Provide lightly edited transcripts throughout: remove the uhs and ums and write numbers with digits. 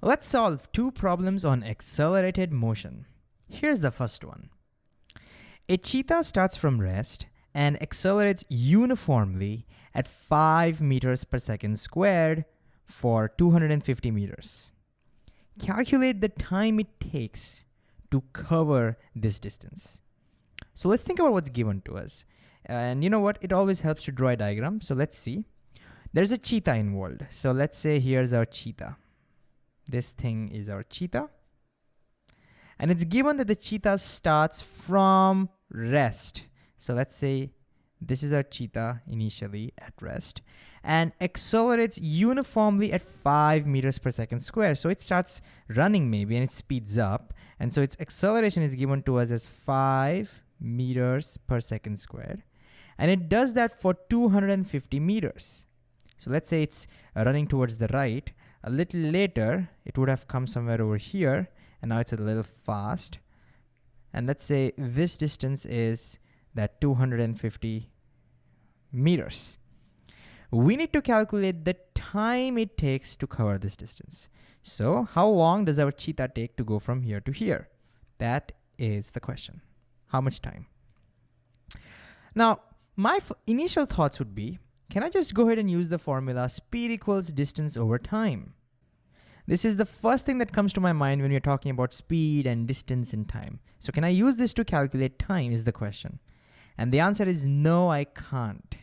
Let's solve two problems on accelerated motion. Here's the first one. A cheetah starts from rest and accelerates uniformly at 5 meters per second squared for 250 meters. Calculate the time it takes to cover this distance. So let's think about what's given to us. And you know what? It always helps to draw a diagram. So let's see. There's a cheetah involved. So let's say here's our cheetah. This thing is our cheetah. And it's given that the cheetah starts from rest. So let's say this is our cheetah initially at rest and accelerates uniformly at 5 meters per second square. So it starts running maybe and it speeds up. And so its acceleration is given to us as 5 meters per second squared. And it does that for 250 meters. So let's say it's running towards the right. A little later, it would have come somewhere over here, and now it's a little fast. And let's say this distance is that 250 meters. We need to calculate the time it takes to cover this distance. So how long does our cheetah take to go from here to here? That is the question. How much time? Now, my initial thoughts would be, can I just go ahead and use the formula speed equals distance over time? This is the first thing that comes to my mind when you're talking about speed and distance and time. So can I use this to calculate time is the question. And the answer is no, I can't.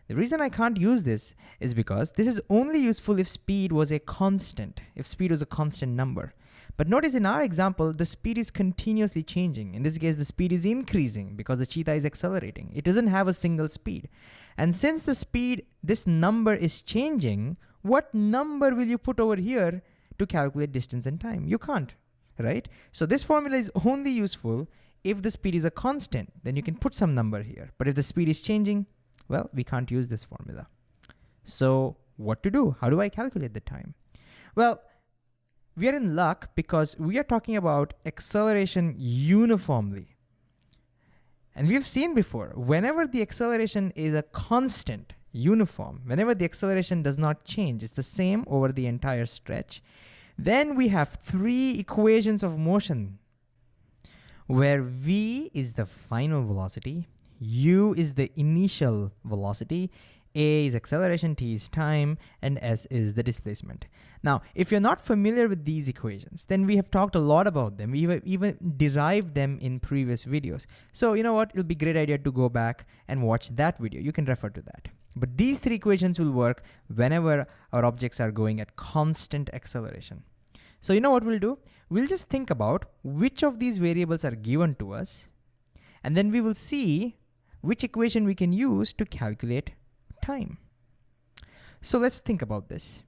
The reason I can't use this is because this is only useful if speed was a constant, if speed was a constant number. But notice in our example, the speed is continuously changing. In this case, the speed is increasing because the cheetah is accelerating. It doesn't have a single speed. And since the speed, this number is changing, what number will you put over here to calculate distance and time? You can't, right? So this formula is only useful if the speed is a constant, then you can put some number here. But if the speed is changing, well, we can't use this formula. So what to do? How do I calculate the time? Well, we are in luck because we are talking about acceleration uniformly. And we've seen before, whenever the acceleration is a constant, uniform, whenever the acceleration does not change, it's the same over the entire stretch, then we have three equations of motion where v is the final velocity, u is the initial velocity, a is acceleration, t is time, and s is the displacement. Now, if you're not familiar with these equations, then we have talked a lot about them. We have even derived them in previous videos. So you know what? It'll be a great idea to go back and watch that video. You can refer to that. But these three equations will work whenever our objects are going at constant acceleration. So you know what we'll do? We'll just think about which of these variables are given to us, and then we will see which equation we can use to calculate time. So let's think about this.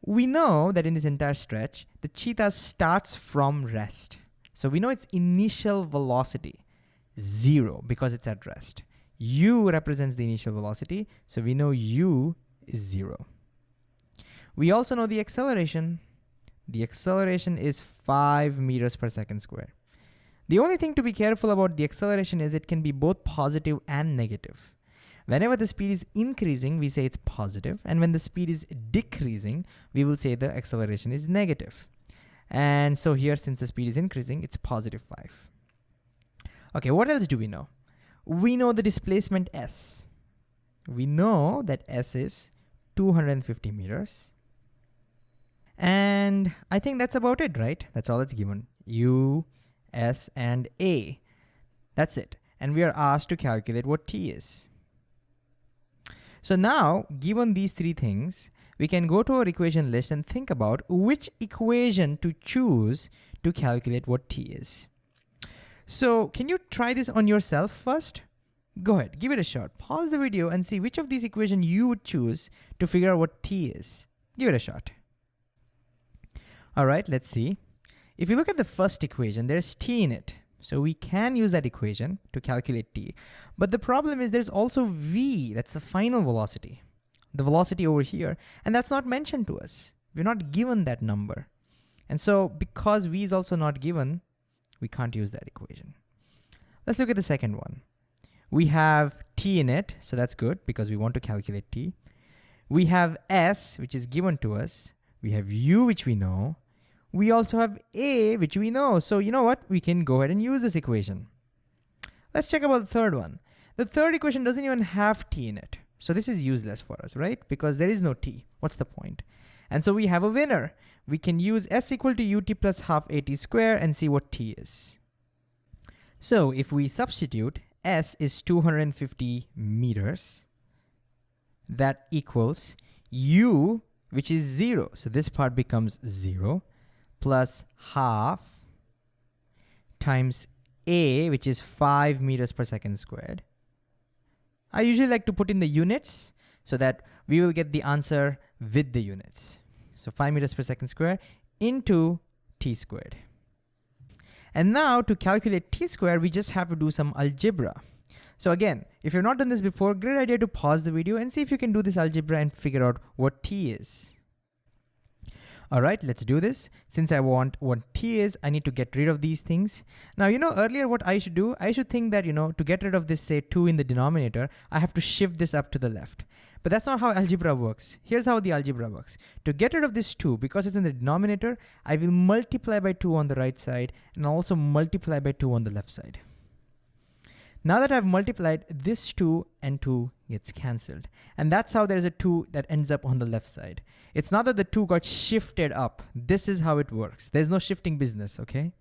We know that in this entire stretch, the cheetah starts from rest. So we know its initial velocity, 0, because it's at rest. U represents the initial velocity, so we know u is 0. We also know the acceleration. The acceleration is 5 meters per second square. The only thing to be careful about the acceleration is it can be both positive and negative. Whenever the speed is increasing, we say it's positive, and when the speed is decreasing, we will say the acceleration is negative. And so here, since the speed is increasing, it's positive 5. Okay, what else do we know? We know the displacement s. We know that s is 250 meters. And I think that's about it, right? That's all it's given. U, s, and a. That's it. And we are asked to calculate what t is. So now, given these three things, we can go to our equation list and think about which equation to choose to calculate what t is. So can you try this on yourself first? Go ahead, give it a shot. Pause the video and see which of these equations you would choose to figure out what t is. Give it a shot. All right, let's see. If you look at the first equation, there's t in it. So we can use that equation to calculate t. But the problem is there's also v, that's the final velocity, the velocity over here, and that's not mentioned to us. We're not given that number. And so because v is also not given, we can't use that equation. Let's look at the second one. We have t in it, so that's good because we want to calculate t. We have s, which is given to us. We have u, which we know. We also have a, which we know. So you know what? We can go ahead and use this equation. Let's check about the third one. The third equation doesn't even have t in it. So this is useless for us, right? Because there is no t. What's the point? And so we have a winner. We can use s equal to ut plus half at squared and see what t is. So if we substitute, s is 250 meters. That equals u, which is 0. So this part becomes 0, plus half times a, which is 5 meters per second squared. I usually like to put in the units so that we will get the answer with the units. So 5 meters per second squared into t squared. And now to calculate t squared, we just have to do some algebra. So again, if you've not done this before, great idea to pause the video and see if you can do this algebra and figure out what t is. All right, let's do this. Since I want what t is, I need to get rid of these things. Now, earlier what I should do, I should think that, to get rid of this, say 2 in the denominator, I have to shift this up to the left. But that's not how algebra works. Here's how the algebra works. To get rid of this 2, because it's in the denominator, I will multiply by 2 on the right side and also multiply by 2 on the left side. Now that I've multiplied, this 2 and 2 gets cancelled. And that's how there's a 2 that ends up on the left side. It's not that the 2 got shifted up. This is how it works. There's no shifting business, okay?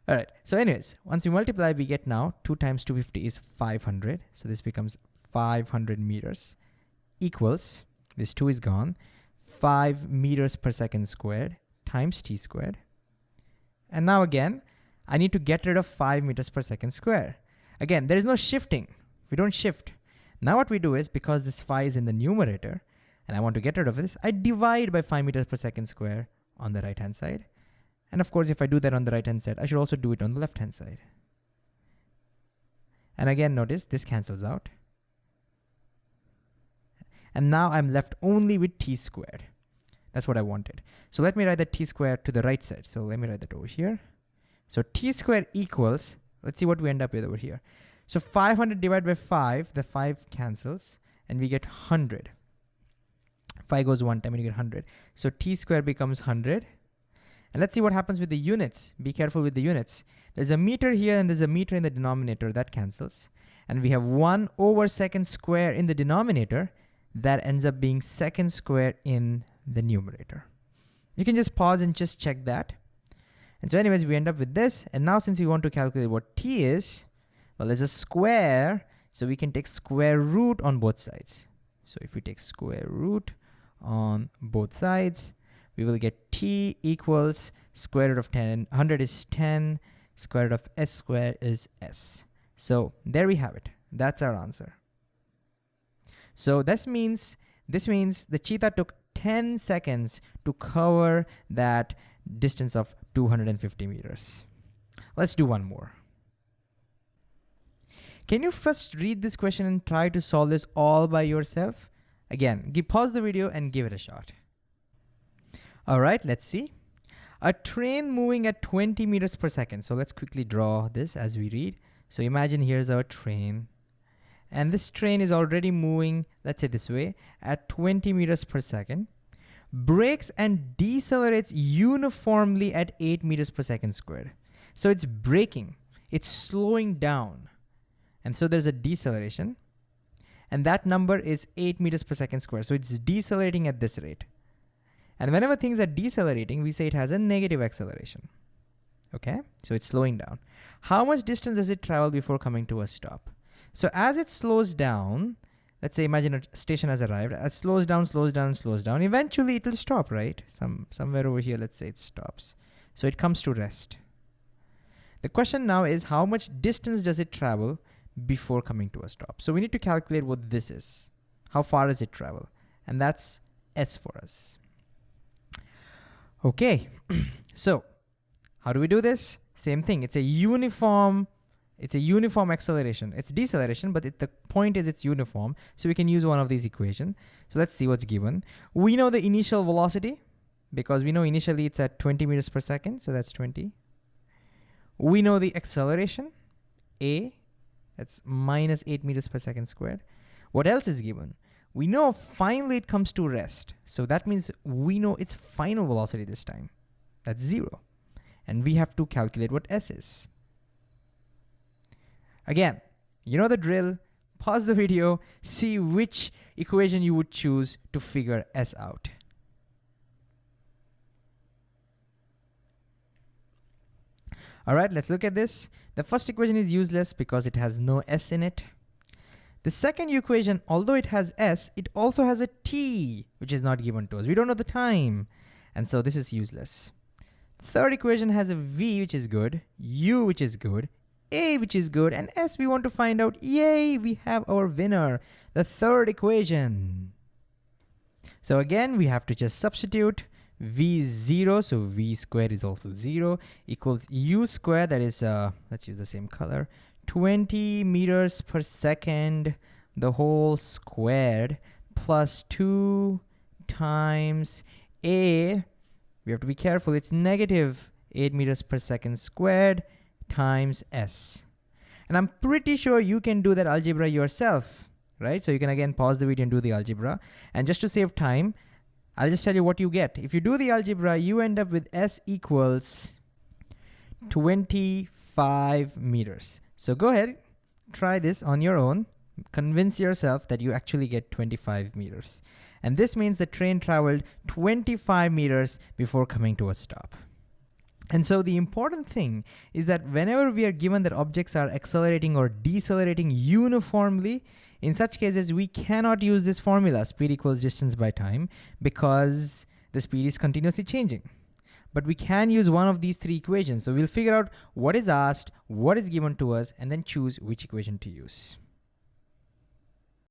All right, so anyways, once we multiply, we get now 2 times 250 is 500. So this becomes 500 meters equals, this 2 is gone, 5 meters per second squared times t squared. And now again, I need to get rid of 5 meters per second squared. Again, there is no shifting. We don't shift. Now what we do is, because this phi is in the numerator, and I want to get rid of this, I divide by 5 meters per second square on the right-hand side. And of course, if I do that on the right-hand side, I should also do it on the left-hand side. And again, notice this cancels out. And now I'm left only with t squared. That's what I wanted. So let me write the t squared to the right side. So let me write that over here. So t squared equals, let's see what we end up with over here. So 500 divided by 5, the 5 cancels, and we get 100. 5 goes one time and you get 100. So t squared becomes 100. And let's see what happens with the units. Be careful with the units. There's a meter here and there's a meter in the denominator. That cancels. And we have 1 over second square in the denominator. That ends up being second square in the numerator. You can just pause and just check that. And so anyways, we end up with this. And now since we want to calculate what t is, well, there's a square. So we can take square root on both sides. So if we take square root on both sides, we will get t equals square root of 10. 100 is 10. Square root of s squared is s. So there we have it. That's our answer. So this means the cheetah took 10 seconds to cover that distance of 250 meters. Let's do one more. Can you first read this question and try to solve this all by yourself? Again, pause the video and give it a shot. All right, let's see. A train moving at 20 meters per second. So let's quickly draw this as we read. So imagine here's our train. And this train is already moving, let's say this way, at 20 meters per second. Brakes and decelerates uniformly at 8 meters per second squared. So it's braking. It's slowing down. And so there's a deceleration. And that number is 8 meters per second squared. So it's decelerating at this rate. And whenever things are decelerating, we say it has a negative acceleration. Okay, so it's slowing down. How much distance does it travel before coming to a stop? So as it slows down, let's say imagine a station has arrived, as it slows down, eventually it will stop, right? Somewhere over here, let's say it stops. So it comes to rest. The question now is, how much distance does it travel before coming to a stop? So we need to calculate what this is. How far does it travel? And that's s for us. Okay, so how do we do this? Same thing, it's a uniform acceleration. It's deceleration, but the point is it's uniform. So we can use one of these equations. So let's see what's given. We know the initial velocity because we know initially it's at 20 meters per second. So that's 20. We know the acceleration, a, that's minus 8 meters per second squared. What else is given? We know finally it comes to rest. So that means we know its final velocity this time. That's 0. And we have to calculate what s is. Again, you know the drill. Pause the video, see which equation you would choose to figure s out. All right, let's look at this. The first equation is useless because it has no s in it. The second equation, although it has s, it also has a t, which is not given to us. We don't know the time, and so this is useless. Third equation has a v, which is good, u, which is good, a, which is good, and s we want to find out. Yay, we have our winner, the third equation. So again, we have to just substitute. V is 0, so v squared is also 0, equals u squared, that is, let's use the same color, 20 meters per second, the whole squared, plus 2 times a, we have to be careful, it's negative 8 meters per second squared, times s. And I'm pretty sure you can do that algebra yourself, right? So you can again pause the video and do the algebra. And just to save time, I'll just tell you what you get. If you do the algebra, you end up with s equals 25 meters. So go ahead, try this on your own. Convince yourself that you actually get 25 meters. And this means the train traveled 25 meters before coming to a stop. And so the important thing is that whenever we are given that objects are accelerating or decelerating uniformly, in such cases, we cannot use this formula, speed equals distance by time, because the speed is continuously changing. But we can use one of these three equations. So we'll figure out what is asked, what is given to us, and then choose which equation to use.